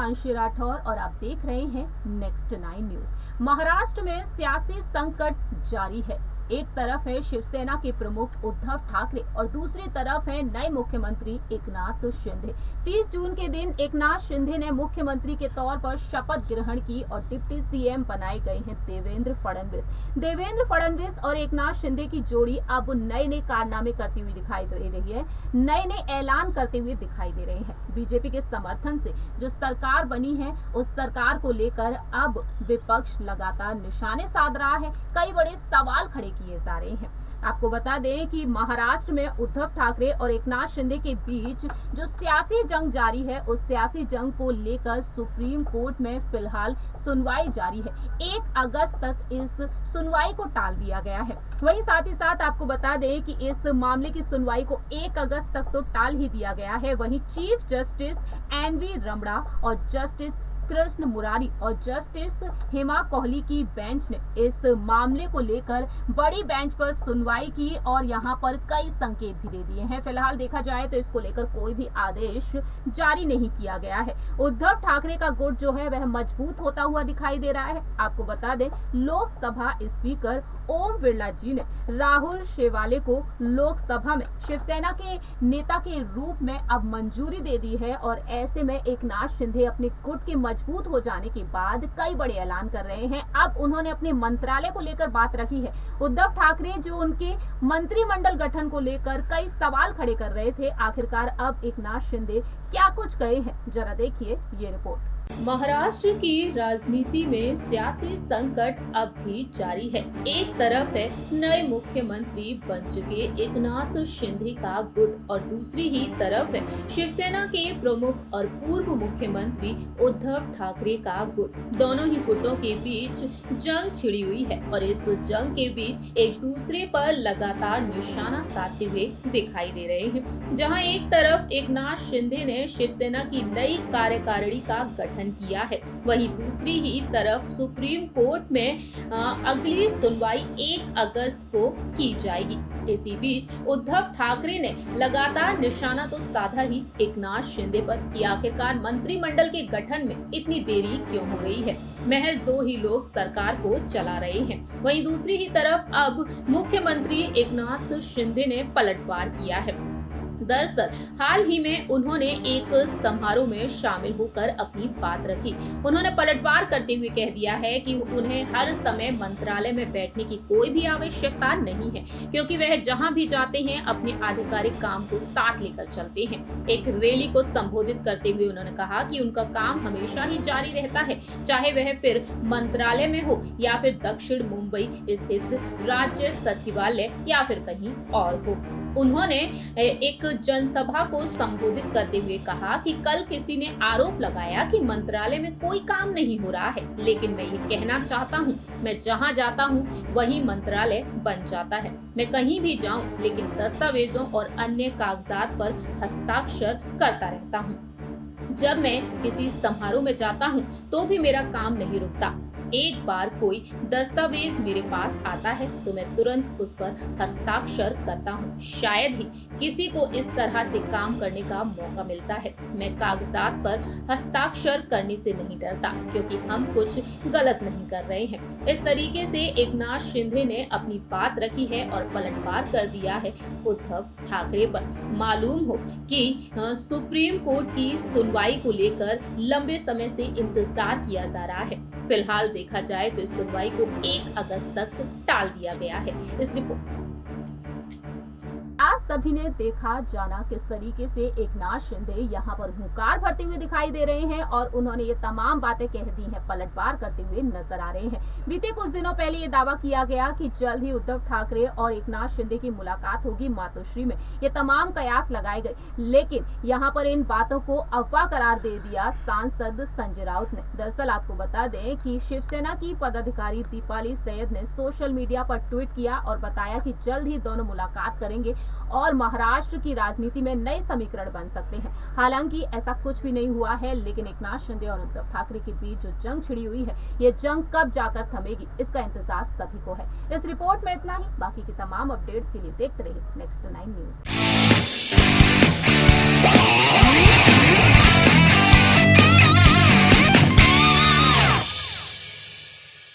प्रियांशी राठौर और आप देख रहे हैं नेक्स्ट 9 न्यूज। महाराष्ट्र में सियासी संकट जारी है। एक तरफ है शिवसेना के प्रमुख उद्धव ठाकरे और दूसरी तरफ है नए मुख्यमंत्री एकनाथ शिंदे। 30 जून के दिन एकनाथ शिंदे ने मुख्यमंत्री के तौर पर शपथ ग्रहण की और डिप्टी सीएम बनाए गए हैं देवेंद्र फडणवीस। देवेंद्र फडणवीस और एकनाथ शिंदे की जोड़ी अब नए कारनामे करती हुई दिखाई दे रही है, नए ऐलान करते हुए दिखाई दे रहे हैं। बीजेपी के समर्थन से जो सरकार बनी है उस सरकार को लेकर अब विपक्ष लगातार निशाने साध रहा है। कई बड़े सवाल खड़े किए जा रहे हैं। आपको बता दें कि महाराष्ट्र में उद्धव ठाकरे और एकनाथ शिंदे के बीच जो सियासी जंग जारी है उस सियासी जंग को लेकर सुप्रीम कोर्ट में फिलहाल सुनवाई जारी है। 1 अगस्त तक इस सुनवाई को टाल दिया गया है। वहीं साथ ही साथ आपको बता दें कि इस मामले की सुनवाई को 1 अगस्त तक तो टाल ही दिया गया है। वहीं चीफ जस्टिस एनवी रमणा और जस्टिस कृष्ण मुरारी और जस्टिस हेमा कोहली की बेंच ने इस मामले को लेकर बड़ी बेंच पर सुनवाई की और यहां पर कई संकेत भी दे दिए हैं। फिलहाल देखा जाए तो इसको लेकर कोई भी आदेश जारी नहीं किया गया है। उद्धव ठाकरे का गुट जो है वह मजबूत होता हुआ दिखाई दे रहा है। आपको बता दें लोकसभा स्पीकर ओम बिरला जी ने राहुल शेवाले को लोकसभा में शिवसेना के नेता के रूप में अब मंजूरी दे दी है और ऐसे में एकनाथ शिंदे अपने गुट के मजबूत हो जाने के बाद कई बड़े ऐलान कर रहे हैं। अब उन्होंने अपने मंत्रालय को लेकर बात रखी है। उद्धव ठाकरे जो उनके मंत्रिमंडल गठन को लेकर कई सवाल खड़े कर रहे थे, आखिरकार अब एकनाथ शिंदे क्या कुछ कहे हैं, जरा देखिए ये रिपोर्ट। महाराष्ट्र की राजनीति में सियासी संकट अब भी जारी है। एक तरफ है नए मुख्यमंत्री बन चुके एकनाथ शिंदे का गुट और दूसरी ही तरफ है शिवसेना के प्रमुख और पूर्व मुख्यमंत्री उद्धव ठाकरे का गुट। दोनों ही गुटों के बीच जंग छिड़ी हुई है और इस जंग के बीच एक दूसरे पर लगातार निशाना साधते हुए दिखाई दे रहे हैं। जहां एक तरफ एकनाथ शिंदे ने शिवसेना की नई कार्यकारिणी का गठन किया है, वहीं दूसरी ही तरफ सुप्रीम कोर्ट में अगली सुनवाई 1 अगस्त को की जाएगी। इसी बीच उद्धव ठाकरे ने लगातार निशाना तो साधा ही एकनाथ शिंदे पर कि आखिरकार मंत्रिमंडल के गठन में इतनी देरी क्यों हो रही है। महज 2 ही लोग सरकार को चला रहे हैं। वहीं दूसरी ही तरफ अब मुख्यमंत्री एकनाथ शिंदे ने पलटवार किया है। दरअसल हाल ही में उन्होंने एक समारोह में शामिल होकर अपनी बात रखी। उन्होंने पलटवार करते हुए कह दिया है कि उन्हें हर समय मंत्रालय में बैठने की कोई भी आवश्यकता नहीं है, क्योंकि वह जहां भी जाते हैं अपने आधिकारिक काम को साथ लेकर चलते हैं। एक रैली को संबोधित करते हुए उन्होंने कहा कि उनका काम हमेशा ही जारी रहता है, चाहे वह फिर मंत्रालय में हो या फिर दक्षिण मुंबई स्थित राज्य सचिवालय या फिर कहीं और हो। उन्होंने एक जनसभा को संबोधित करते हुए कहा कि कल किसी ने आरोप लगाया कि मंत्रालय में कोई काम नहीं हो रहा है, लेकिन मैं ये कहना चाहता हूँ, मैं जहाँ जाता हूँ वही मंत्रालय बन जाता है। मैं कहीं भी जाऊँ लेकिन दस्तावेजों और अन्य कागजात पर हस्ताक्षर करता रहता हूँ। जब मैं किसी समारोह में जाता हूँ तो भी मेरा काम नहीं रुकता। एक बार कोई दस्तावेज मेरे पास आता है तो मैं तुरंत उस पर हस्ताक्षर करता हूँ। शायद ही किसी को इस तरह से काम करने का मौका मिलता है। मैं कागजात पर हस्ताक्षर करने से नहीं डरता, क्योंकि हम कुछ गलत नहीं कर रहे हैं। इस तरीके से एकनाथ शिंदे ने अपनी बात रखी है और पलटवार कर दिया है उद्धव ठाकरे पर। मालूम हो कि सुप्रीम कोर्ट की सुनवाई को लेकर लंबे समय से इंतजार किया जा रहा है। फिलहाल देखा जाए तो इस सुनवाई को 1 अगस्त तक टाल दिया गया है। इस रिपोर्ट आज सभी ने देखा जाना किस तरीके से एकनाथ शिंदे यहाँ पर हुंकार भरते हुए दिखाई दे रहे हैं और उन्होंने ये तमाम बातें कह दी हैं, पलटवार करते हुए नजर आ रहे हैं। बीते कुछ दिनों पहले ये दावा किया गया कि जल्द ही उद्धव ठाकरे और एकनाथ शिंदे की मुलाकात होगी मातोश्री में। ये तमाम कयास लगाए गए, लेकिन यहाँ पर इन बातों को अफवाह करार दे दिया सांसद संजय राउत ने। दरअसल आपको बता दें कि शिवसेना की पदाधिकारी दीपाली सैयद ने सोशल मीडिया पर ट्वीट किया और बताया कि जल्द ही दोनों मुलाकात करेंगे और महाराष्ट्र की राजनीति में नए समीकरण बन सकते हैं। हालांकि ऐसा कुछ भी नहीं हुआ है, लेकिन एकनाथ शिंदे और उद्धव ठाकरे के बीच जो जंग छिड़ी हुई है, ये जंग कब जाकर थमेगी, इसका इंतजार सभी को है। इस रिपोर्ट में इतना ही। बाकी की तमाम अपडेट्स के लिए देखते रहिए नेक्स्ट 9 न्यूज।